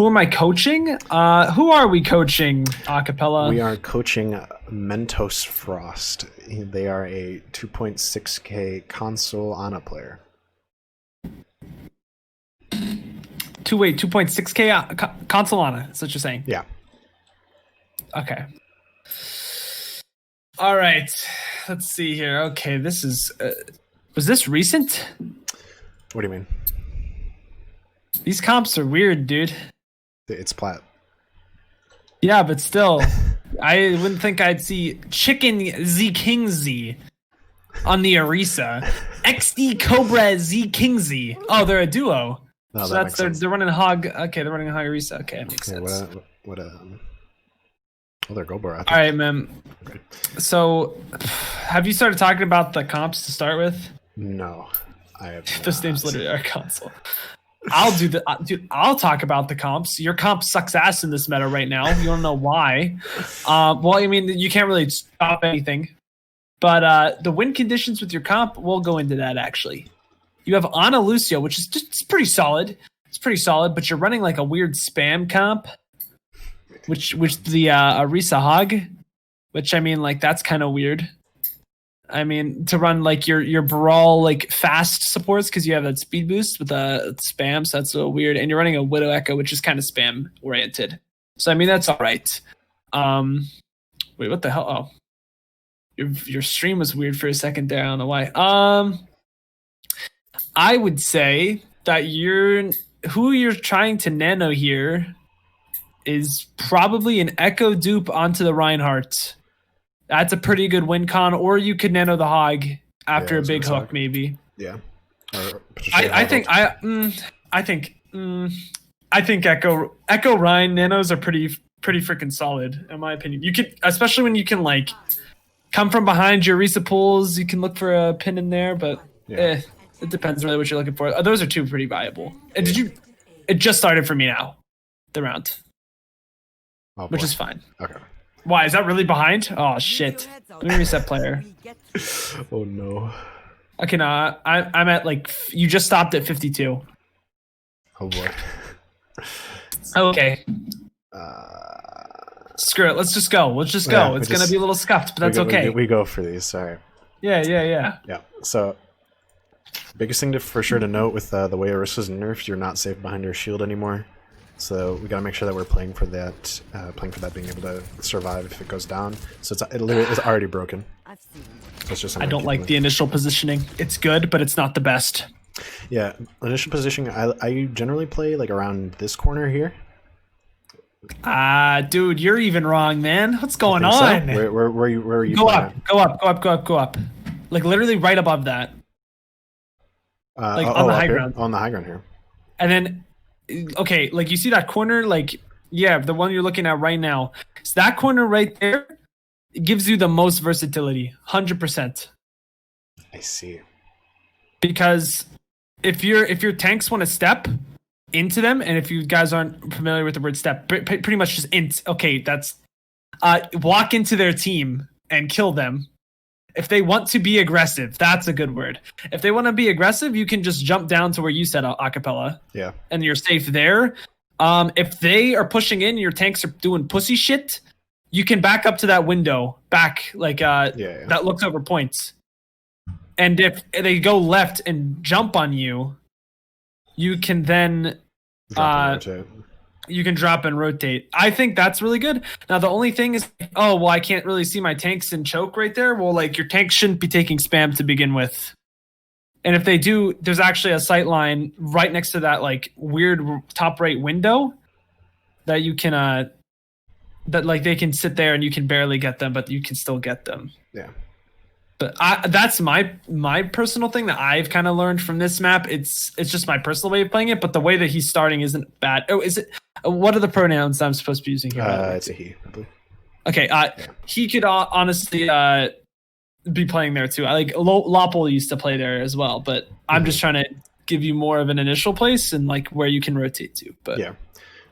Who am I coaching? Who are we coaching, Acapella? We are coaching Mentos Frost. They are a 2.6k console Ana player. 2.6k console Ana. That's what you're saying. Yeah. Okay. All right. Let's see here. Okay, this is. Was this recent? What do you mean? These comps are weird, dude. It's Plat. Yeah, but still, I wouldn't think I'd see Chicken Z King Z on the Orisa. XD Cobra Z King Z. Oh, they're a duo. No, So that's they're running Hog. Okay, they're running Hog Orisa. Okay, that makes sense. Oh, they're Gobra. All right, man. So, have you started talking about the comps to start with? No, I have. This name's literally our console. I'll do the dude. I'll talk about the comps. Your comp sucks ass in this meta right now. You don't know why. Well, I mean, you can't really stop anything. But the win conditions with your comp, we'll go into that actually. You have Ana Lucio, which is just it's pretty solid. It's pretty solid, but you're running like a weird spam comp, which the Orisa Hog, which I mean, like that's kind of weird. I mean, to run like your brawl like fast supports because you have that speed boost with spam, so that's a little weird. And you're running a Widow Echo, which is kind of spam oriented. So I mean, that's all right. Wait, what the hell? Oh, your stream was weird for a second there. I don't know why. I would say that who you're trying to nano here is probably an Echo dupe onto the Reinhardt. That's a pretty good win con, or you could nano the Hog after a big hook, maybe. Yeah. I think Echo Ryan nanos are pretty freaking solid in my opinion. You could, especially when you can like come from behind your Orisa pools, you can look for a pin in there, but it depends really what you're looking for. Those are two pretty viable. And it just started for me now, the round, which is fine. Okay. Why is that really behind? Oh shit! Let me reset player. Oh no. Okay, no, I'm at like you just stopped at 52. Oh boy. Okay. Screw it. Let's just go. Let's just go. It's gonna be a little scuffed, but that's okay. We go for these. Sorry. Yeah. Yeah. So, biggest thing for sure to note with the way Orisa's nerfed, you're not safe behind your shield anymore. So we gotta make sure that we're playing for that, being able to survive if it goes down. So it literally is already broken. So it's just I don't like the initial positioning. It's good, but it's not the best. Yeah, initial positioning. I generally play like around this corner here. Dude, you're even wrong, man. What's going on? So? Where are you? Go up. Like literally right above that. Like on the high ground. On the high ground here. And then. Okay, like you see that corner, like the one you're looking at right now. So that corner right there, it gives you the most versatility, 100%. I see. Because if your tanks want to step into them, and if you guys aren't familiar with the word step, pretty much just int. Okay, that's walk into their team and kill them. If they want to be aggressive, that's a good word. If they want to be aggressive, you can just jump down to where you said Acapella. Yeah. And you're safe there. If they are pushing in, your tanks are doing pussy shit, you can back up to that window, that looks over points. And if they go left and jump on you, you can then you can drop and rotate. I think that's really good. Now, the only thing is, I can't really see my tanks and choke right there. Well, like your tanks shouldn't be taking spam to begin with. And if they do, there's actually a sight line right next to that like weird top right window that you can, that like they can sit there and you can barely get them, but you can still get them. Yeah. But that's my personal thing that I've kind of learned from this map. It's just my personal way of playing it, but the way that he's starting isn't bad. Oh, is it? What are the pronouns I'm supposed to be using here? It's a he, I believe. Okay, he could honestly be playing there too. I like Lopel used to play there as well, but I'm just trying to give you more of an initial place and like where you can rotate to. But yeah,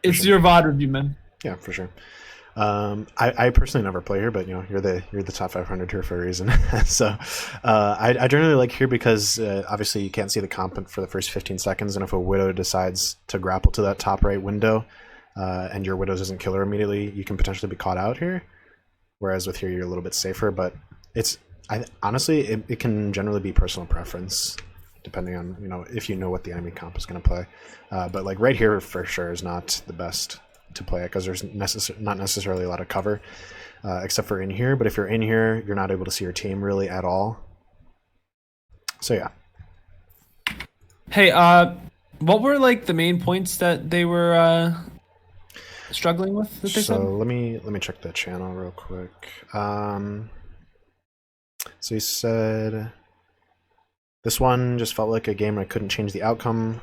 it's your VOD review, man. Yeah, for sure. I personally never play here, but you're the top 500 here for a reason. So I generally like here because obviously you can't see the comp for the first 15 seconds, and if a Widow decides to grapple to that top right window, and your Widows doesn't kill her immediately, you can potentially be caught out here. Whereas with here, you're a little bit safer, but honestly, it can generally be personal preference, depending on, you know, if you know what the enemy comp is going to play. But like right here, for sure, is not the best to play it, because there's not necessarily a lot of cover, except for in here. But if you're in here, you're not able to see your team really at all. So yeah. Hey, what were like the main points that they were struggling with? That they said? Let me check the channel real quick. So he said, this one just felt like a game where I couldn't change the outcome.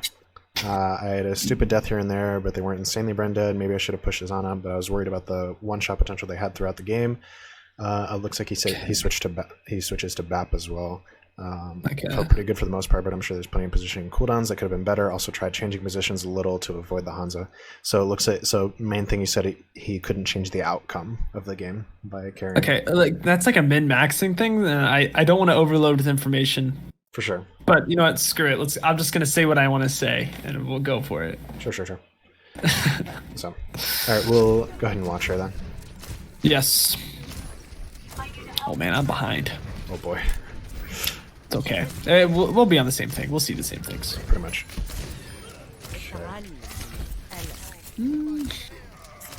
I had a stupid death here and there, but they weren't insanely brain dead. Maybe I should have pushed Zana, but I was worried about the one-shot potential they had throughout the game. It looks like he said he switches to BAP as well. Felt pretty good for the most part, but I'm sure there's plenty of positioning cooldowns that could have been better. Also tried changing positions a little to avoid the Hanzo. So it looks like, main thing he said, he couldn't change the outcome of the game by carrying. Okay, like that's like a min-maxing thing, and I don't want to overload with information. For sure. But you know what? Screw it. I'm just gonna say what I want to say, and we'll go for it. Sure. So, all right, we'll go ahead and launch her then. Yes. Oh man, I'm behind. Oh boy. It's okay. We'll be on the same thing. We'll see the same things. Pretty much.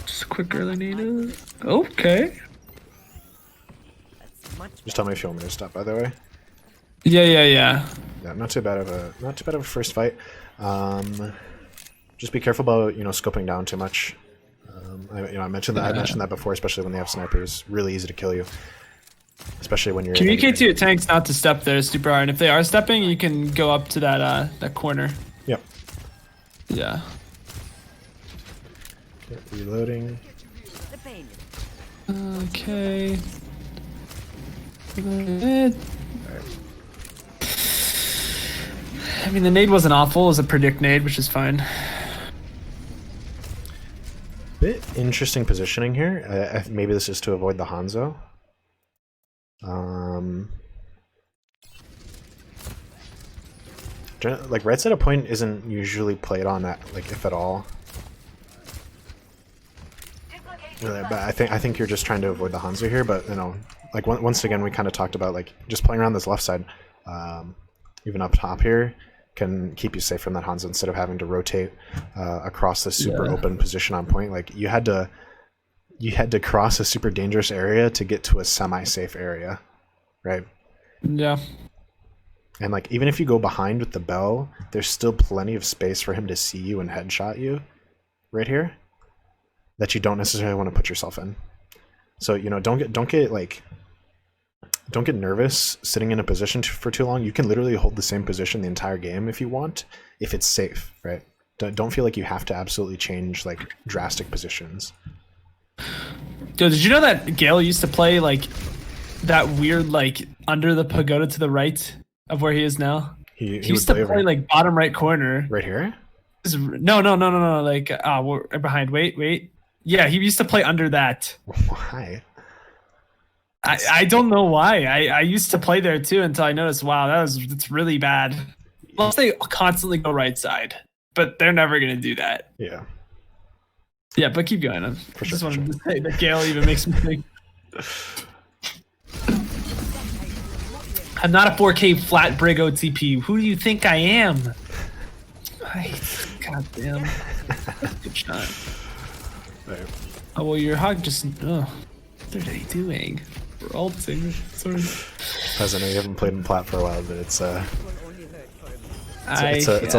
Just a quick early native. Okay. Just tell me if you want me to stop. By the way. Yeah. Yeah, not too bad of a first fight. Just be careful about, you know, scoping down too much. I mentioned that before, especially when they have snipers. Really easy to kill you, especially when you're. Communicate to your tanks not to step there super hard. And if they are stepping, you can go up to that corner. Yep. Yeah. Okay, reloading. Okay. I mean, the nade wasn't awful. It was a predict nade, which is fine. Bit interesting positioning here. Maybe this is to avoid the Hanzo. Like right side of point isn't usually played on that, like, if at all. But I think you're just trying to avoid the Hanzo here. But you know, like once again, we kind of talked about like just playing around this left side, even up top here, can keep you safe from that Hanzo instead of having to rotate across the super open position on point. Like you had to cross a super dangerous area to get to a semi-safe area, right? Yeah. And like even if you go behind with the bell, there's still plenty of space for him to see you and headshot you, right here, that you don't necessarily want to put yourself in. So you know, don't get nervous sitting in a position for too long. You can literally hold the same position the entire game if you want, if it's safe, right? Don't feel like you have to absolutely change like drastic positions. Dude, did you know that Gale used to play like that weird like under the pagoda to the right of where he is now? He used to play like bottom right corner. Right here? No. Like we're behind. Wait. Yeah, he used to play under that. Why? I don't know why. I used to play there too until I noticed, wow, it's really bad. Unless they constantly go right side, but they're never gonna do that. Yeah. Yeah, but keep going. I just wanted to say that Gale even makes me think. I'm not a 4K flat brig OTP. Who do you think I am? God damn. Good shot. Right. Oh, well, your hog just... Oh, what are they doing? We're ulting. Sorry. As I know you haven't played in Plat for a while, but it's a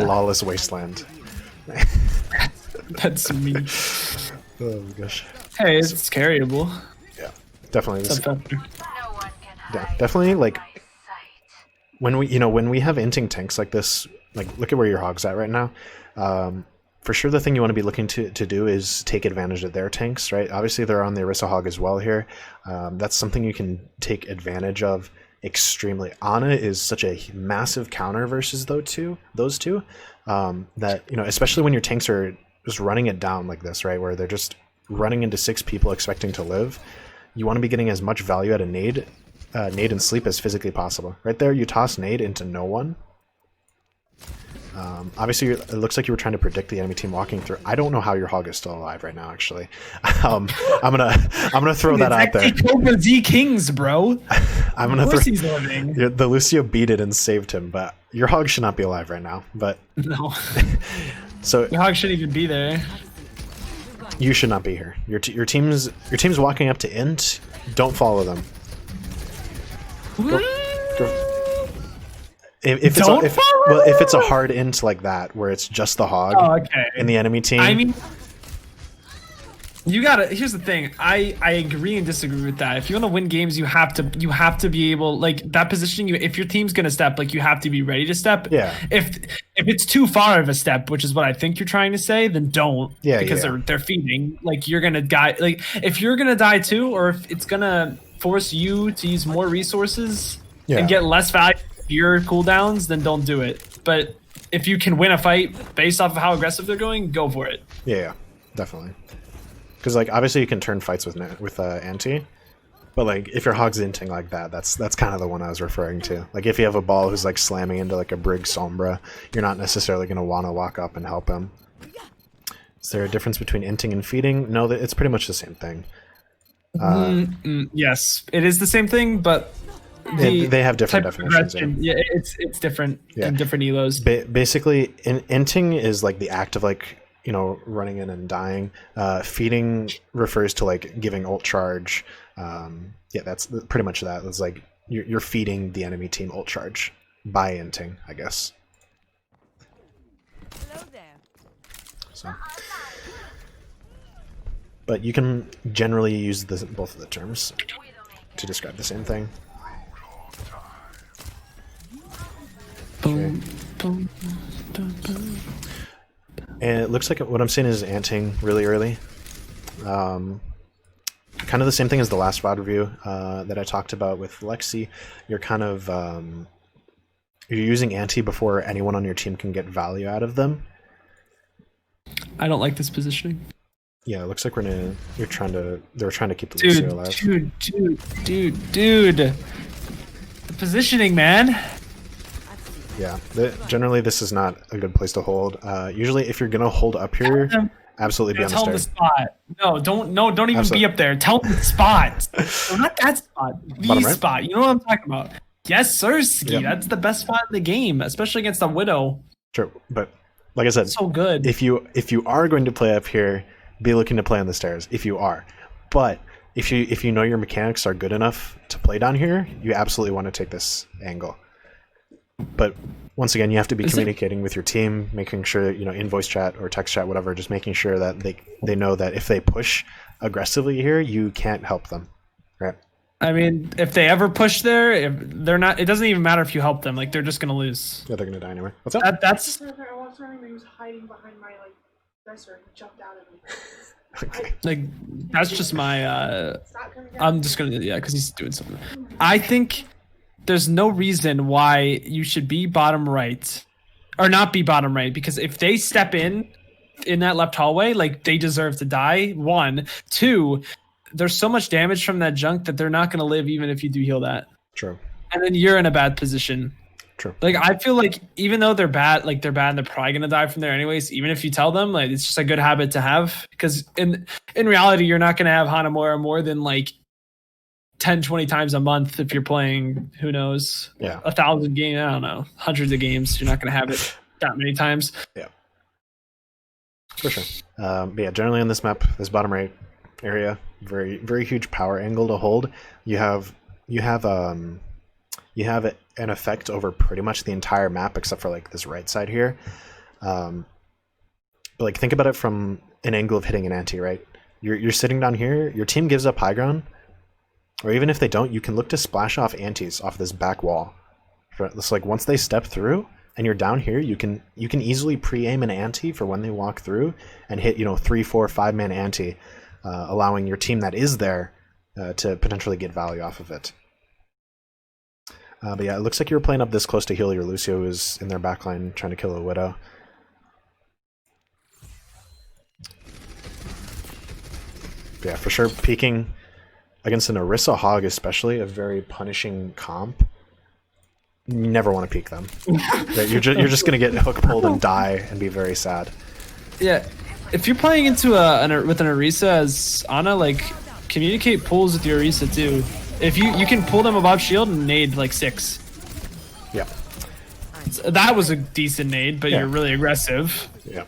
lawless wasteland. That's me. Oh my gosh. Hey, it's carryable. Yeah, definitely. Yeah, definitely. Like when we have inting tanks like this, like look at where your hog's at right now. For sure, the thing you want to be looking to do is take advantage of their tanks, right? Obviously, they're on the Orisa hog as well here. That's something you can take advantage of extremely. Ana is such a massive counter versus those two. That, you know, especially when your tanks are just running it down like this, right, where they're just running into 6 people expecting to live. You want to be getting as much value out of nade and sleep as physically possible. Right there, you toss nade into no one. Obviously, it looks like you were trying to predict the enemy team walking through. I don't know how your hog is still alive right now. Actually, I'm gonna throw that out there. Cobra Z Kings, bro. I'm gonna of course he's living. The Lucio beat it and saved him, but your hog should not be alive right now. But no, so your hog shouldn't even be there. You should not be here. Your team's walking up to int. Don't follow them. Go. If it's a hard int like that where it's just the hog in the enemy team. I mean, you gotta. Here's the thing. I agree and disagree with that. If you want to win games, you have to be able, like, that positioning. If your team's gonna step, like, you have to be ready to step. Yeah. If it's too far of a step, which is what I think you're trying to say, then don't. Yeah. Because they're feeding. Like, you're gonna die. Like, if you're gonna die too, or if it's gonna force you to use more resources and get less value for your cooldowns, then don't do it. But if you can win a fight based off of how aggressive they're going, go for it. Yeah, definitely. Because, like, obviously you can turn fights with anti, but, like, if your hog's inting like that, that's kind of the one I was referring to. Like, if you have a ball who's, like, slamming into, like, a Brig Sombra, you're not necessarily going to want to walk up and help him. Is there a difference between inting and feeding? No, it's pretty much the same thing. Yes, it is the same thing, but they have different definitions. Yeah, it's different in different elos. Basically, inting is, like, the act of, like, you know, running in and dying. Feeding refers to, like, giving ult charge. Yeah, that's pretty much that. It's like you're feeding the enemy team ult charge by inting, I guess. Hello there. So, but you can generally use both of the terms to describe the same thing. Boom, boom, boom, boom. And it looks like what I'm seeing is anting really early. Kind of the same thing as the last VOD review that I talked about with Lexi. You're kind of you're using anti before anyone on your team can get value out of them. I don't like this positioning. Yeah, it looks like they're trying to keep the Lucio alive. Dude. The positioning, man. Yeah, generally this is not a good place to hold. Usually, if you're gonna hold up here, absolutely be on the tell them the spot. Don't even be up there. Tell them the spot. No, not that spot. The spot. You know what I'm talking about? Yes, sir, Ski. Yep. That's the best spot in the game, especially against the Widow. Sure, but like I said, so good. If you are going to play up here, be looking to play on the stairs. If you are, but if you know your mechanics are good enough to play down here, you absolutely want to take this angle. But once again, you have to be communicating with your team, making sure, you know, in voice chat or text chat, whatever, just making sure that they know that if they push aggressively here, you can't help them, right? I mean, if they ever push there, if they're not, it doesn't even matter if you help them. Like, they're just gonna lose. Yeah, they're gonna die anyway. What's up? That's. I was running, he was hiding behind my dresser and he jumped out at me. Okay. Like, that's just my. I'm just gonna because he's doing something. I think there's no reason why you should be bottom right or not be bottom right, because if they step in that left hallway, like, they deserve to die. 1, 2, there's so much damage from that junk that they're not going to live even if you do heal that. True. And then you're in a bad position. True. Like, I feel like even though they're bad and they're probably going to die from there anyways, even if you tell them, like, it's just a good habit to have, because in reality, you're not going to have Hanamura more than like 10, 20 times a month if you're playing, who knows, 1,000 games, I don't know, hundreds of games. You're not going to have it that many times. Yeah, for sure. But yeah, generally on this map, this bottom right area, very, very huge power angle to hold. You have an effect over pretty much the entire map except for, like, this right side here. But, like, think about it from an angle of hitting an anti, right? You're sitting down here, your team gives up high ground, or even if they don't, you can look to splash off antis off this back wall. It's like once they step through and you're down here, you can easily pre-aim an anti for when they walk through and hit, you know, 3, 4, 5-man anti, allowing your team that is there to potentially get value off of it. But yeah, it looks like you were playing up this close to heal your Lucio, who's in their backline trying to kill a Widow. But yeah, for sure, peeking against an Orisa Hog, especially a very punishing comp. You never want to peek them. You're just gonna get hook pulled and die and be very sad. Yeah, if you're playing into with an Orisa as Ana, like communicate pulls with your Orisa too. If you can pull them above shield and nade like 6. Yeah. So that was a decent nade, but Yeah. you're really aggressive. Yeah.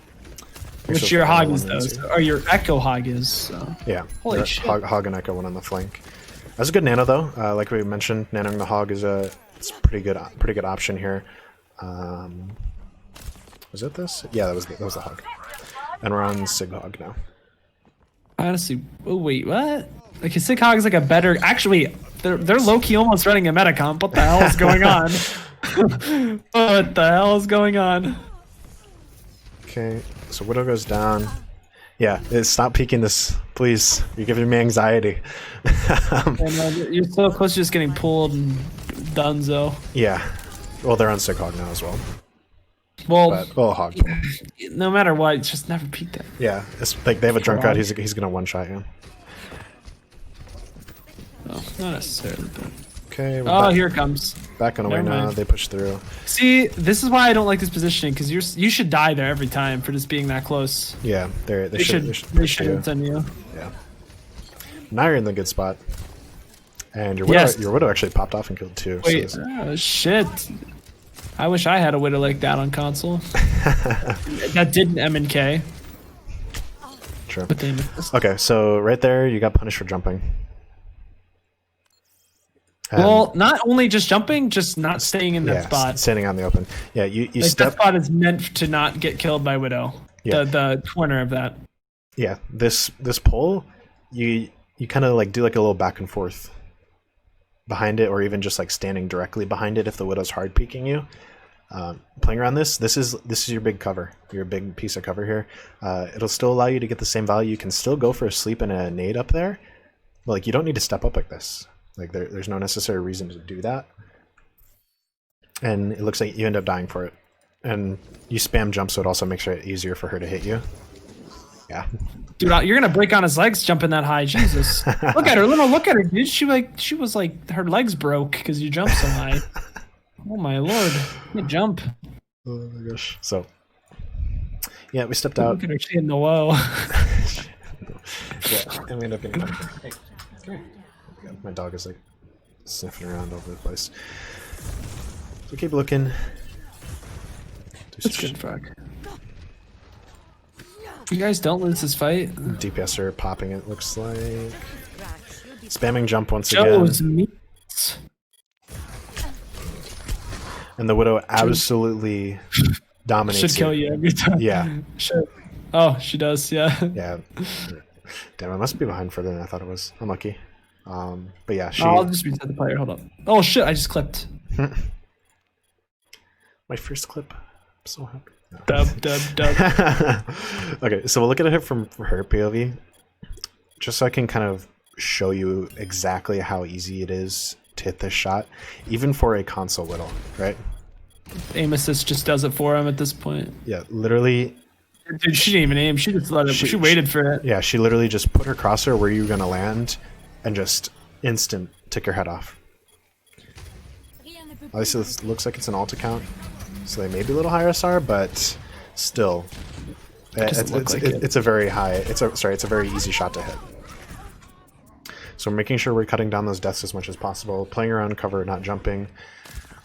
Which your hog is though, or your echo hog is. So. Yeah. Holy shit. Hog and echo one on the flank. That's a good nano though. Like we mentioned, nanoing the hog is it's pretty good option here. Was it this? Yeah, that was the hog. And we're on Sig Hog now. Honestly, oh wait, what? Like Sig Hog is like a better. Actually, they're low key almost running a meta comp. What the hell is going on? What the hell is going on? Okay, so Widow goes down. Yeah, stop peeking this, please. You're giving me anxiety. You're so close to just getting pulled and donezo. Yeah. Well, they're on Sig Hog now as well. Well, Hog. no matter what, just never peek that. Yeah, it's like they have a drunk out. He's gonna one shot you. No, not necessarily. But... Okay. Oh, here it comes. Back on away now. They push through. See, this is why I don't like this positioning because you should die there every time for just being that close. Yeah, they should send you. Yeah. Now you're in the good spot. And your widow actually popped off and killed 2. Wait, oh, shit. I wish I had a widow like that on console. That didn't MNK. True. But they missed. Okay, so right there you got punished for jumping. Well, not only just jumping, just not staying in that spot. Standing on the open. Yeah, you like step. That spot is meant to not get killed by Widow. Yeah. The twinner of that. Yeah, this pull, you kind of like do like a little back and forth behind it, or even just like standing directly behind it if the Widow's hard peeking you. Playing around this is your big cover, your big piece of cover here. It'll still allow you to get the same value. You can still go for a sleep and a nade up there. But, like, you don't need to step up like this. Like there's no necessary reason to do that. And it looks like you end up dying for it. And you spam jump, so it also makes it easier for her to hit you. Yeah. Dude, you're gonna break on his legs jumping that high. Jesus. Look at her, look at her, dude. She was like her legs broke because you jumped so high. Oh my lord. Good jump. Oh my gosh. So yeah, we stepped out. Look at her, she in the low. Yeah, and we end up getting hey, come here. My dog is like sniffing around all over the place. So keep looking. That's good fuck. You guys don't lose this fight. DPS are popping, it looks like. Spamming jump once Joe's again. Meats. And the Widow absolutely dominates. Should kill you every time. Yeah. Should. Oh, she does, yeah. Yeah. Damn, I must be behind further than I thought it was. Unlucky. But yeah, I'll just reset the player. Hold up. Oh shit! I just clipped. My first clip. I'm so happy. No. Dub. Okay, so we'll look at it from her POV, just so I can kind of show you exactly how easy it is to hit this shot, even for a console Widow, right? Aim assist just does it for him at this point. Yeah, literally. Dude, she didn't even aim. She just let it. She waited for it. Yeah, she literally just put her crosshair where you were gonna land, and just instant tick her head off. Obviously, this looks like it's an alt account, so they may be a little higher SR, but still, it's a very high. It's a very easy shot to hit. So we're making sure we're cutting down those deaths as much as possible, playing around cover, not jumping.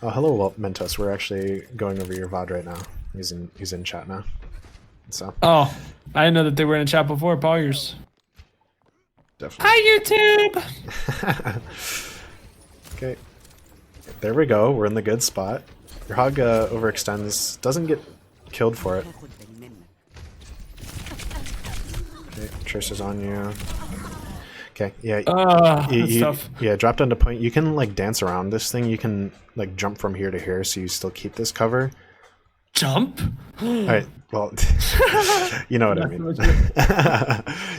Hello, Mentos. We're actually going over your VOD right now. He's in chat now. So. Oh, I didn't know that they were in chat before. Poggers. Definitely. Hi, YouTube. Okay, there we go. We're in the good spot. Your hog overextends, doesn't get killed for it. Okay, Trish is on you. Okay, yeah. That's tough. Yeah, drop down to point. You can like dance around this thing. You can like jump from here to here, so you still keep this cover. Jump? Alright, well, you know what I mean.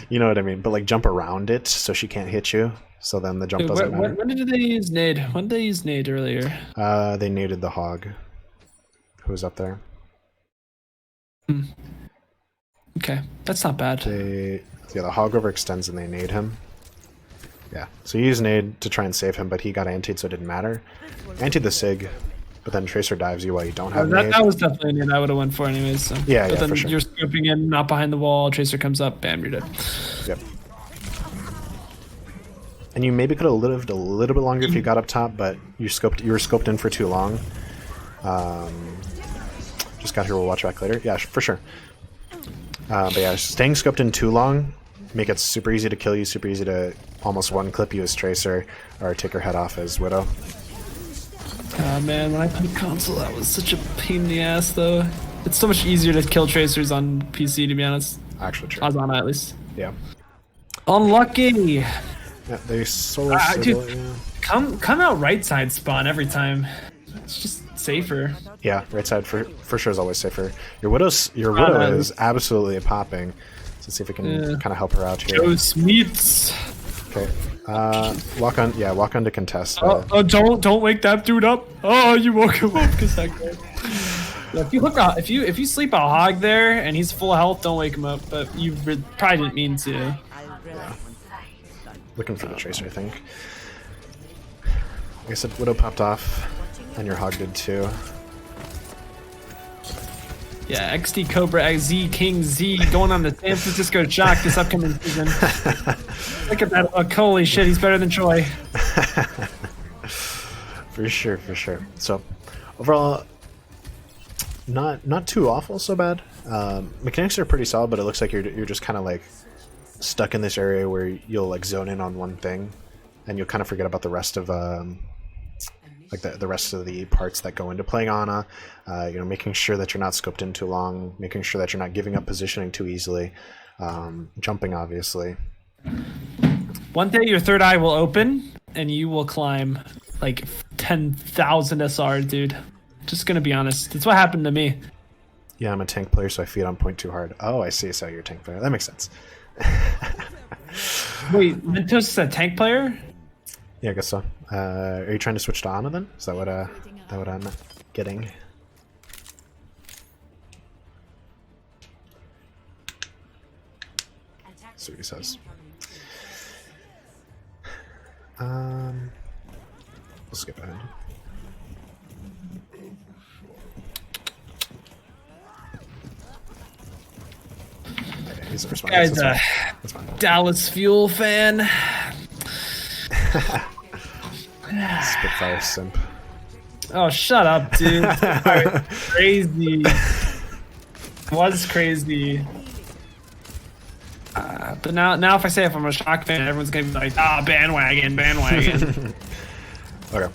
You know what I mean. But like jump around it so she can't hit you. So then the jump doesn't matter. When did they use nade? When did they use nade earlier? They naded the hog. Who was up there? Okay, that's not bad. The hog overextends and they nade him. Yeah, so you use nade to try and save him, but he got antied, so it didn't matter. Antied the Sig. but then Tracer dives you while you don't have that nade. was definitely a nade I would have went for anyways. So. Yeah, but then for sure. you're scoping in, not behind the wall. Tracer comes up, bam, you're dead. Yep. And you maybe could have lived a little bit longer if you got up top, but you were scoped in for too long. Just got here. We'll watch back later. Yeah, for sure. But yeah, staying scoped in too long make it super easy to kill you, super easy to almost one clip you as Tracer or take her head off as Widow. Man, when I played console, that was such a pain in the ass, though. It's so much easier to kill Tracers on PC, to be honest. Actually true. Azana, at least. Yeah. Unlucky! Yeah, they solo dude, yeah. Come out right side spawn every time. It's just safer. Yeah, right side for sure is always safer. Your Widow is absolutely popping. So let's see if we can kind of help her out here. Go Smeets! Okay. Walk on to contest. Don't wake that dude up. Oh, you woke him up because that guy. Yeah, if you sleep a hog there and he's full health, don't wake him up. But you probably didn't mean to. Yeah. Looking for the Tracer, I think. Like I said, Widow popped off, and your hog did too. Yeah, XD Cobra Z King Z going on the San Francisco Shock this upcoming season. Look at that! Holy shit, he's better than Troy. For sure, for sure. So overall, not too awful, so bad. Mechanics are pretty solid, but it looks like you're just kind of like stuck in this area where you'll like zone in on one thing, and you'll kind of forget about the rest of like the rest of the parts that go into playing Ana. You know, making sure that you're not scoped in too long, making sure that you're not giving up positioning too easily, jumping obviously. One day your third eye will open and you will climb like 10,000 SR, dude. Just gonna be honest. It's what happened to me. Yeah, I'm a tank player, so I feed on point too hard. Oh, I see. So you're a tank player. That makes sense. Wait, Mentos is a tank player? Yeah, I guess so. Are you trying to switch to Ana then? Is that what I'm getting? See what he says. We'll skip ahead. Okay, he's responding. Guy's a That's fine. Dallas Fuel fan. Spitfire simp. Oh, shut up, dude. Crazy. Was crazy. But now if I say if I'm a Shock fan, everyone's gonna be like, bandwagon. Okay.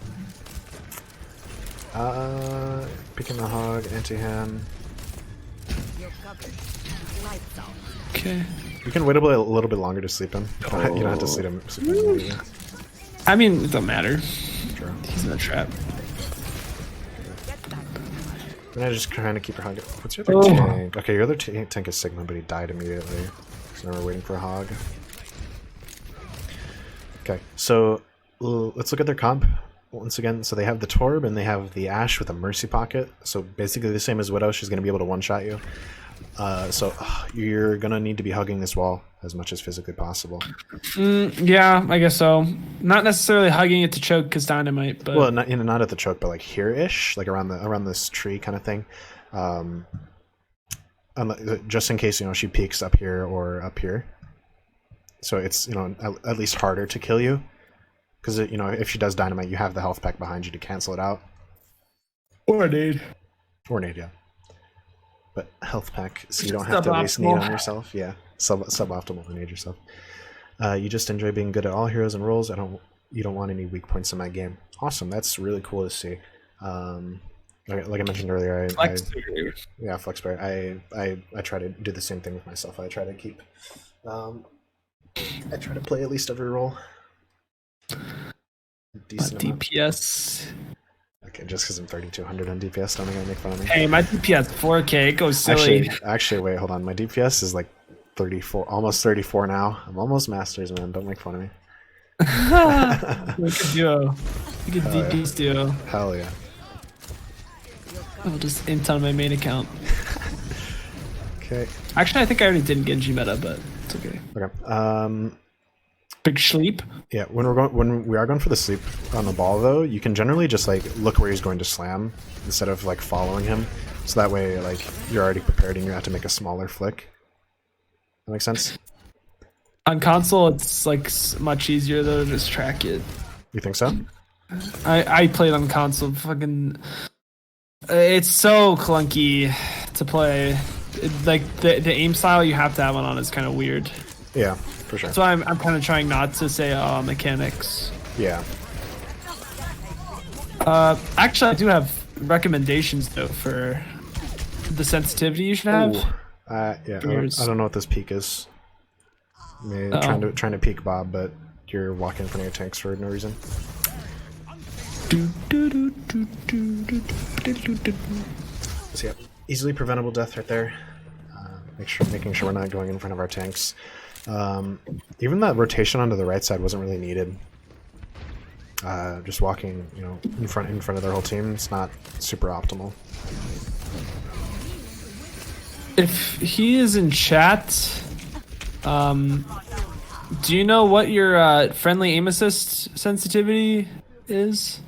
Picking the hog, anti-hand. Okay. You can wait a little bit longer to sleep him. You don't have to sleep him. Immediately. I mean, it don't matter. Sure. He's in a trap. And I'm just trying to keep your hog. What's your other tank? Okay, your other tank is Sigma, but he died immediately. So now we're waiting for a hog. Okay, so let's look at their comp once again. So they have the Torb and they have the Ashe with a Mercy Pocket. So basically the same as Widow. She's going to be able to one-shot you. So you're going to need to be hugging this wall as much as physically possible. Yeah, I guess so. Not necessarily hugging it to choke because dynamite, but well, not at the choke, but like here-ish, like around this tree kind of thing. Just in case she peeks up here or up here. So it's at least harder to kill you, because if she does dynamite, you have the health pack behind you to cancel it out. Or nade. Or nade, yeah. But health pack, so you don't have to waste nade on yourself. Yeah, suboptimal to nade yourself. You just enjoy being good at all heroes and roles. You don't want any weak points in my game. Awesome, that's really cool to see. Like I mentioned earlier, flex player. I try to do the same thing with myself. I try to keep. I try to play at least every role. Decent DPS. Okay, just because I'm 3200 on DPS, don't think I make fun of me. Hey, my DPS 4K, it goes silly. Actually, wait, hold on. My DPS is like 34, almost 34 now. I'm almost masters, man. Don't make fun of me. We could duo. We could DPS duo. Hell yeah. I'll just int on my main account. Okay. Actually, I think I already did Genji meta, but it's okay. Okay. Big sleep. Yeah, when we are going for the sleep on the ball though, you can generally just like look where he's going to slam instead of like following him. So that way, like you're already prepared and you have to make a smaller flick. That makes sense. On console, it's like much easier though to just track it. You think so? I played on console. Fucking, it's so clunky to play. Like the aim style you have to have on is kind of weird. Yeah, for sure. So I'm kind of trying not to say mechanics. Yeah. Actually, I do have recommendations though for the sensitivity you should have. Yeah, I don't know what this peak is. Maybe trying to peek Bob, but you're walking in front of your tanks for no reason. So yeah, easily preventable death right there. Making sure we're not going in front of our tanks. Even that rotation onto the right side wasn't really needed. Just walking, you know, in front of their whole team, it's not super optimal. If he is in chat, do you know what your friendly aim assist sensitivity is?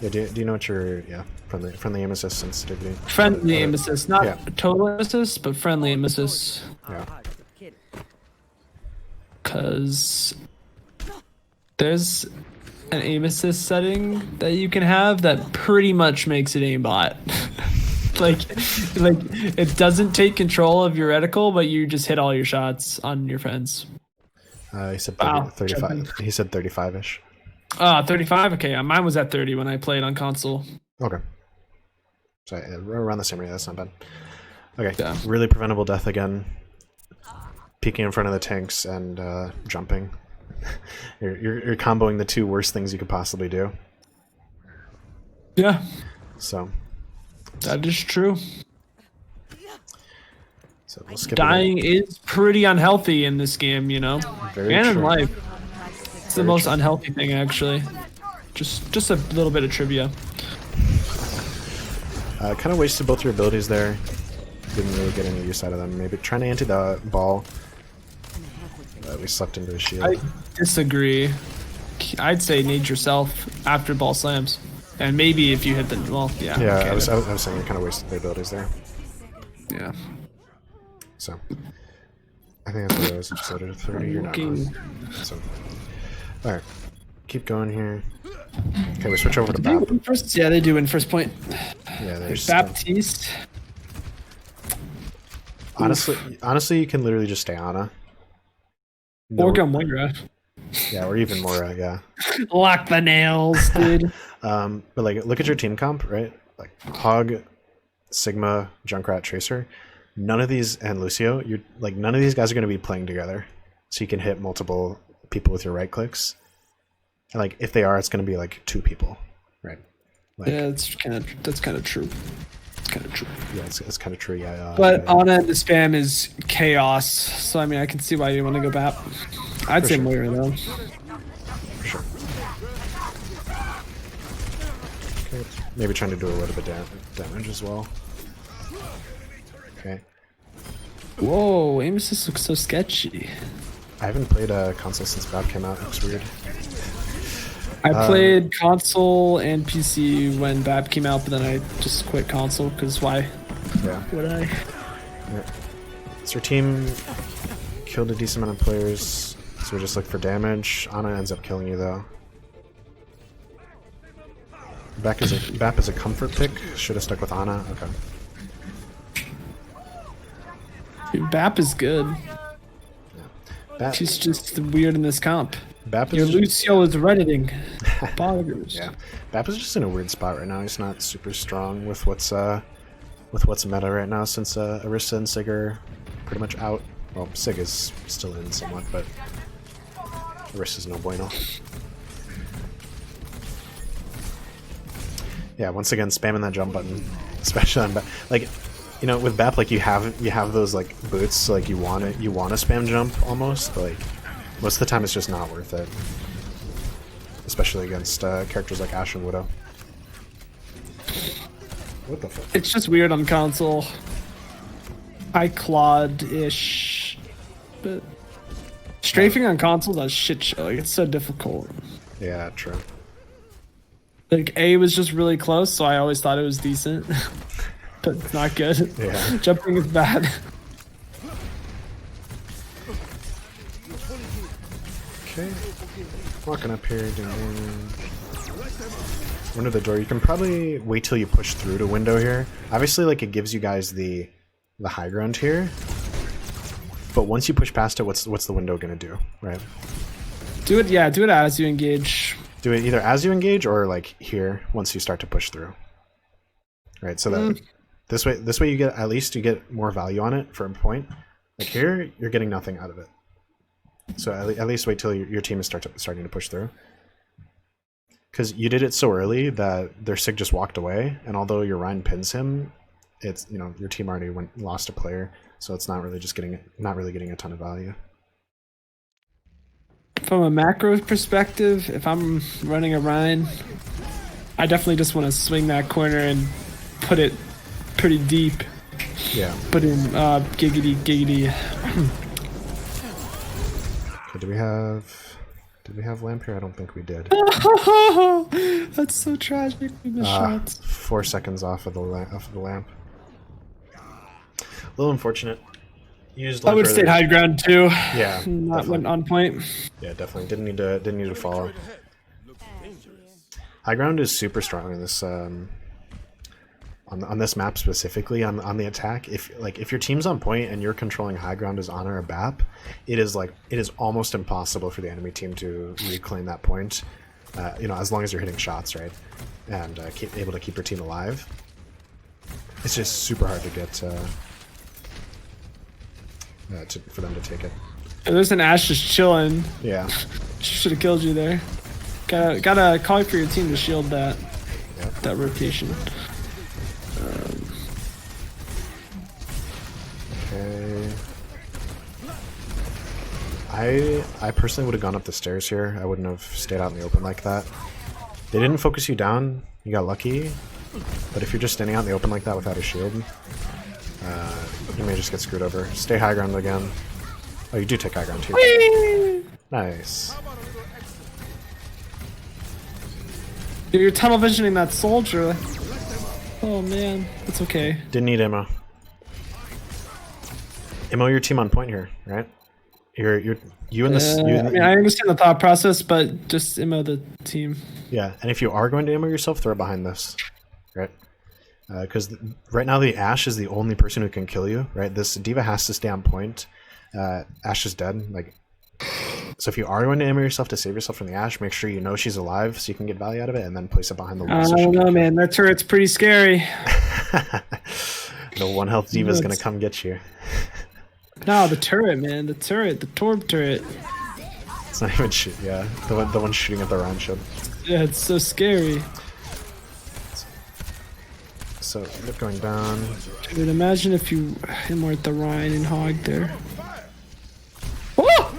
Yeah, do you know what your friendly aim assist sensitivity? Friendly aim assist, not total aim assist, but friendly aim assist. Yeah. Because there's an aim assist setting that you can have that pretty much makes it aimbot. like it doesn't take control of your reticle, but you just hit all your shots on your friends. He said 35. He said 35-ish. 35. Okay, mine was at 30 when I played on console. Okay. So around the same rate. That's not bad. Okay. Yeah. Really preventable death again. Peeking in front of the tanks and jumping. You're comboing the two worst things you could possibly do. Yeah. So. That is true. So we'll skip Dying is pretty unhealthy in this game, you know, Very and true. in life. It's the most unhealthy thing, actually. Just a little bit of trivia. Kind of wasted both your abilities there. Didn't really get any use out of them. Maybe trying to anti the ball. We slept into the shield. I disagree. I'd say nade yourself after ball slams, and maybe if you hit the yeah. Yeah, okay, I was saying you kind of wasted the abilities there. Yeah. So, I think that's what it was. Just loaded to 30. You're not wrong. So, all right, keep going here. Okay, we switch over to Bap. Yeah, they do in first point. Yeah, there's Baptiste. Honestly, you can literally just stay Ana. Or go Moira. Yeah, or even Moira. Yeah. Lock the nails, dude. But like, look at your team comp, right? Like Hog, Sigma, Junkrat, Tracer. None of these, and Lucio, none of these guys are going to be playing together, so you can hit multiple people with your right clicks. And like, if they are, it's going to be like 2 people, right? Like, yeah, that's kind of true. It's kind of true. Yeah, it's kind of true. Yeah. But Ana and the spam is chaos, so I mean, I can see why you want to go Bap. I'd say Moira though. For sure. Okay, maybe trying to do a little bit damage as well. Okay. Whoa, aim assist looks so sketchy. I haven't played a console since Bap came out. It looks weird. I played console and PC when Bap came out, but then I just quit console because why? Yeah. Would I? Yeah. So your team killed a decent amount of players, so we just look for damage. Ana ends up killing you though. Bap is a comfort pick. Should have stuck with Ana. Okay. Dude, Bap is good. Bap, She's just weird in this comp. Bap is Your Lucio is redditing. Boggers. Yeah, Bap is just in a weird spot right now. He's not super strong with what's meta right now, since Orisa and Sig are pretty much out. Well, Sig is still in somewhat, but Orisa's no bueno. Yeah, once again, spamming that jump button, especially on like, you know, with Bap, like you have those like boots, so like you want to spam jump almost, but like most of the time it's just not worth it, especially against characters like Ashe and Widow. What the fuck? It's just weird on console. I clawed-ish, but Strafing on consoles is shit show. Like, it's so difficult. Yeah, true. Like A was just really close, so I always thought it was decent, but it's not good. Yeah. Jumping is bad. Okay. Walking up here, doing window the door. You can probably wait till you push through to window here. Obviously, like, it gives you guys the high ground here. But once you push past it, what's the window gonna do, right? Do it as you engage. Do it either as you engage or like here once you start to push through. Right, so that this way you get, at least you get more value on it for a point. Like here, you're getting nothing out of it. So at least wait till your team is starting to push through. Because you did it so early that their Sig just walked away, and although your Rhine pins him, it's, you know, your team already lost a player, so it's not really getting a ton of value. From a macro perspective, if I'm running a Rhine, I definitely just want to swing that corner and put it pretty deep. Yeah. Put in giggity. Okay, do we have lamp here? I don't think we did. That's so tragic. We missed shots. 4 seconds off of the lamp. A little unfortunate. Used I would have stayed high ground too. Yeah, not went on point. Yeah, definitely didn't need to follow. High ground is super strong in this on this map specifically on the attack. If your team's on point and you're controlling high ground as honor or BAP, it is almost impossible for the enemy team to reclaim that point. You know, as long as you're hitting shots, right, and able to keep your team alive. It's just super hard to get. For them to take it. And there's an Ashe just chilling. Yeah. Should have killed you there. Gotta call for your team to shield that. Yep. That rotation. Okay. I personally would have gone up the stairs here. I wouldn't have stayed out in the open like that. They didn't focus you down. You got lucky. But if you're just standing out in the open like that without a shield, you may just get screwed over. Stay high ground again. Oh, you do take high ground too. Whee! Nice. You're tunnel visioning that soldier. Oh man, that's okay. Didn't need ammo. Ammo your team on point here, right? You and this. I understand the thought process, but just ammo the team. Yeah, and if you are going to ammo yourself, throw it behind this, right? Because right now the Ashe is the only person who can kill you, right? This D.Va has to stay on point. Ashe is dead. Like, so if you are going to ammo yourself to save yourself from the Ashe, make sure you know she's alive so you can get value out of it, and then place it behind the wall. I don't know, man. That turret's pretty scary. The 1 health D.Va is gonna come get you. No, the turret, man. The Torb turret. It's not even shoot. Yeah, the one shooting at the round shield. Yeah, it's so scary. So end up going down. Dude, imagine if you immort the Rhine and hog there. Oh!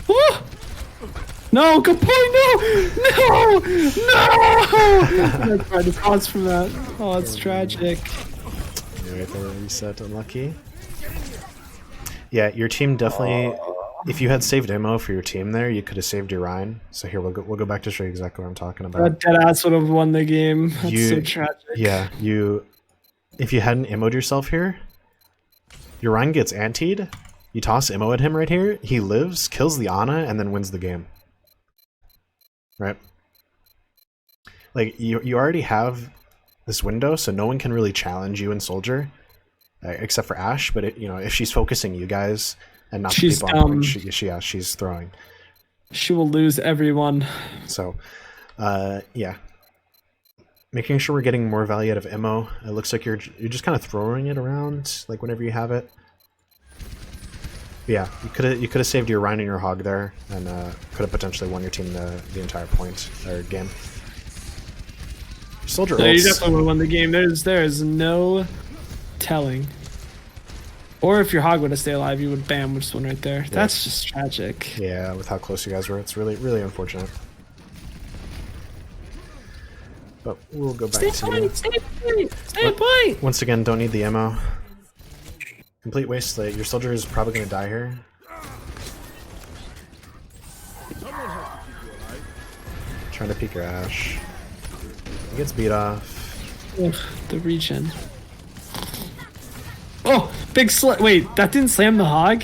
Oh! No, good point. No! I tried to pause from that. Oh, it's tragic. Right there, reset, unlucky. Yeah, your team definitely. If you had saved ammo for your team there, you could have saved your Rhine. So here we'll go back to show you exactly what I'm talking about. That deadass would have won the game. That's so tragic. Yeah, if you hadn't ammoed yourself here, your Rhine gets antied. You toss ammo at him right here. He lives, kills the Ana, and then wins the game. Right? Like you already have this window, so no one can really challenge you and Soldier, except for Ashe. But if she's focusing you guys. And not she's the people on point. She's throwing. She will lose everyone. So, yeah. Making sure we're getting more value out of ammo. It looks like you're just kind of throwing it around, like whenever you have it. But yeah, you could have saved your Rhine and your Hog there, and could have potentially won your team the entire point or game. Soldier ults. You definitely would have won the game. There's no telling. Or if your Hog would have stayed alive, you would just win right there. Yeah. That's just tragic. Yeah, with how close you guys were, it's really, really unfortunate. But we'll go back to Stay point! Once again, don't need the ammo. Complete waste. Your Soldier is probably going to die here. Trying to peek your Ash. He gets beat off. Ugh, the regen. Oh, big wait, that didn't slam the hog?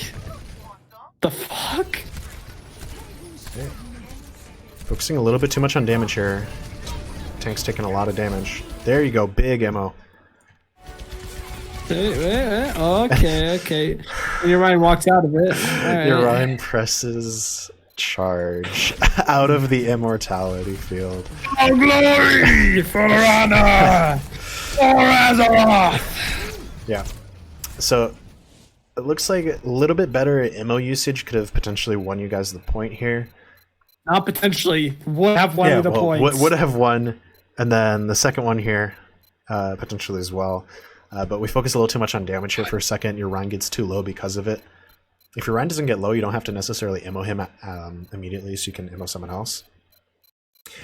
The fuck? Okay. Focusing a little bit too much on damage here. Tank's taking a lot of damage. There you go, big ammo. Okay. And your Ryan walks out of it. Right. Your Ryan presses charge out of the immortality field. Oh, glory for honor! For Azeroth! Yeah. So it looks like a little bit better ammo usage could have potentially won you guys the point here. Not potentially. Would have won the points. Would have won, and then the second one here, potentially as well. But we focus a little too much on damage here for a second. Your Ryan gets too low because of it. If your Ryan doesn't get low, you don't have to necessarily ammo him immediately, so you can ammo someone else.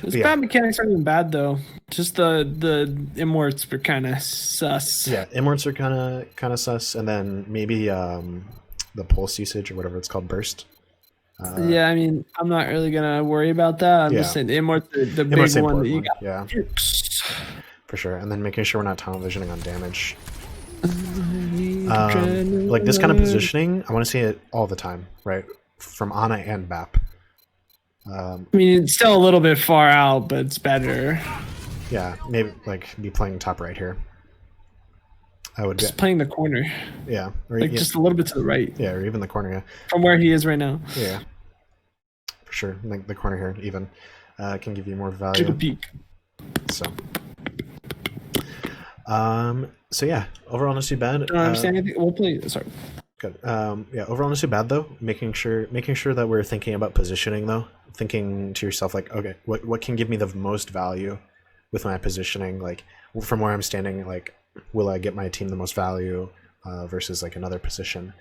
Those bad mechanics aren't even bad though. Just the immorts were kind of sus. Yeah, immorts are kind of sus, and then maybe the pulse usage or whatever it's called, burst. Yeah, I mean, I'm not really gonna worry about that. I'm just saying the immorts, the big one that you got. Yeah, for sure. And then making sure we're not tunnel visioning on damage. Like this kind of positioning, I want to see it all the time, right? From Ana and BAP. I mean, it's still a little bit far out, but it's better. Yeah, maybe like be playing top right here. I would just playing the corner. Yeah, or like just a little bit to the right. Yeah, or even the corner. Yeah, from where he is right now. Yeah, for sure. Like the corner here, even can give you more value. Take a peek. So yeah, overall not too bad. I don't understand anything. We'll play. Sorry. Good. Yeah, overall not too bad though. Making sure that we're thinking about positioning though. Thinking to yourself like, okay, what can give me the most value with my positioning? Like from where I'm standing, like will I get my team the most value versus like another position?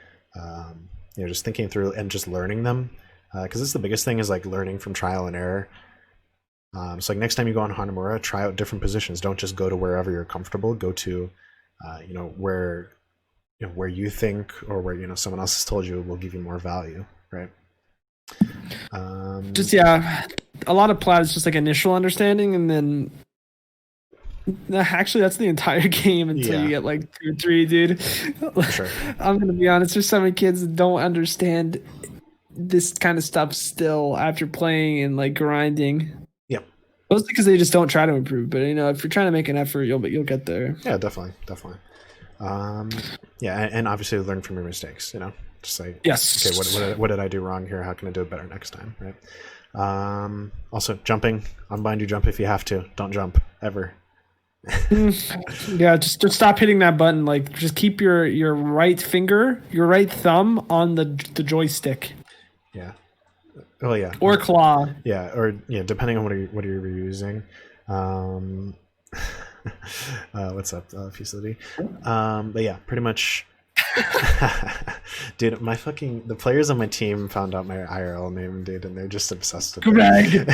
Just thinking through and just learning them, because it's the biggest thing is like learning from trial and error. So like next time you go on Hanamura, try out different positions. Don't just go to wherever you're comfortable. Go to, where you think or where someone else has told you will give you more value, right? A lot of Plat is just like initial understanding, and then actually that's the entire game until you get like 2 or 3, dude. Sure. I'm gonna be honest. There's so many kids that don't understand this kind of stuff still after playing and like grinding. Mostly because they just don't try to improve. But if you're trying to make an effort, you'll get there. Yeah, definitely. And obviously learn from your mistakes. Just like yes. Okay, what did I do wrong here? How can I do it better next time? Right. Also, jumping. Unbind you jump if you have to. Don't jump ever. Yeah, just stop hitting that button. Like, just keep your right finger, your right thumb on the joystick. Yeah. Oh yeah. Or claw. Yeah, or depending on what you're using. What's up, Fusility? But yeah, pretty much. Dude, the players on my team found out my IRL name, dude, and they're just obsessed with it.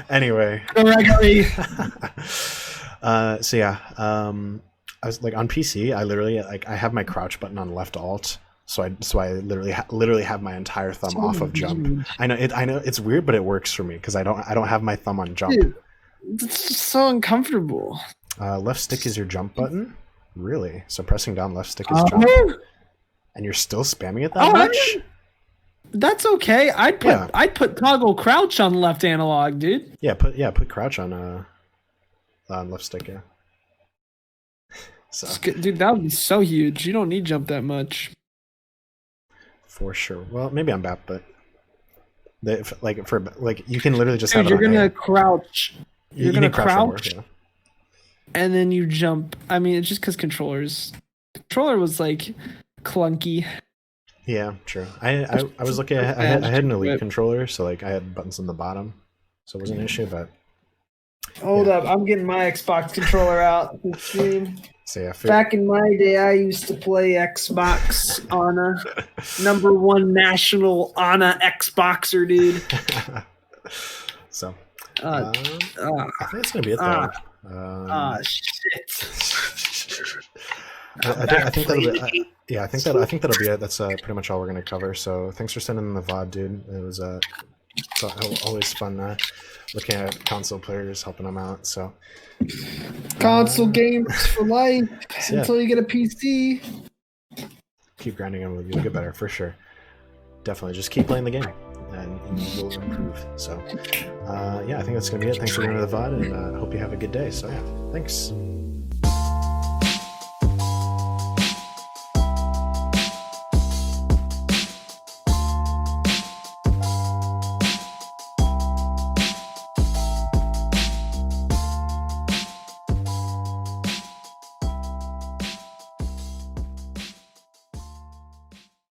Anyway. Gregory. So yeah, I was like on PC. I literally I have my crouch button on left alt. So I literally have my entire thumb off of jump. I know it's weird, but it works for me because I don't have my thumb on jump. Dude, it's just so uncomfortable. Left stick is your jump button. Really? So pressing down left stick is jump. And you're still spamming it that much? That's okay. I'd put toggle crouch on left analog, dude. Yeah, put crouch on left stick. Yeah. So dude, that would be so huge. You don't need jump that much. For sure. Well, maybe I'm BAP, but you can literally just dude, have. You're gonna crouch. You're gonna crouch. And then you jump. I mean, it's just because controller was like clunky. Yeah, true. I was looking. I had an Elite controller, so like I had buttons on the bottom, so it wasn't an issue. But hold up, I'm getting my Xbox controller out. So yeah, back in my day, I used to play Xbox Ana, #1 national Ana Xboxer, dude. So I think that's gonna be it though. Shit. I think that'll be. I think that'll be it. That's pretty much all we're gonna cover. So thanks for sending in the VOD, dude. It was It's always fun looking at console players, helping them out. So Console games for life yeah. until you get a PC. Keep grinding and you'll get better for sure. Definitely, just keep playing the game, and you will improve. So, yeah, I think that's gonna be it. Thanks for going to the VOD, and hope you have a good day. So yeah, thanks.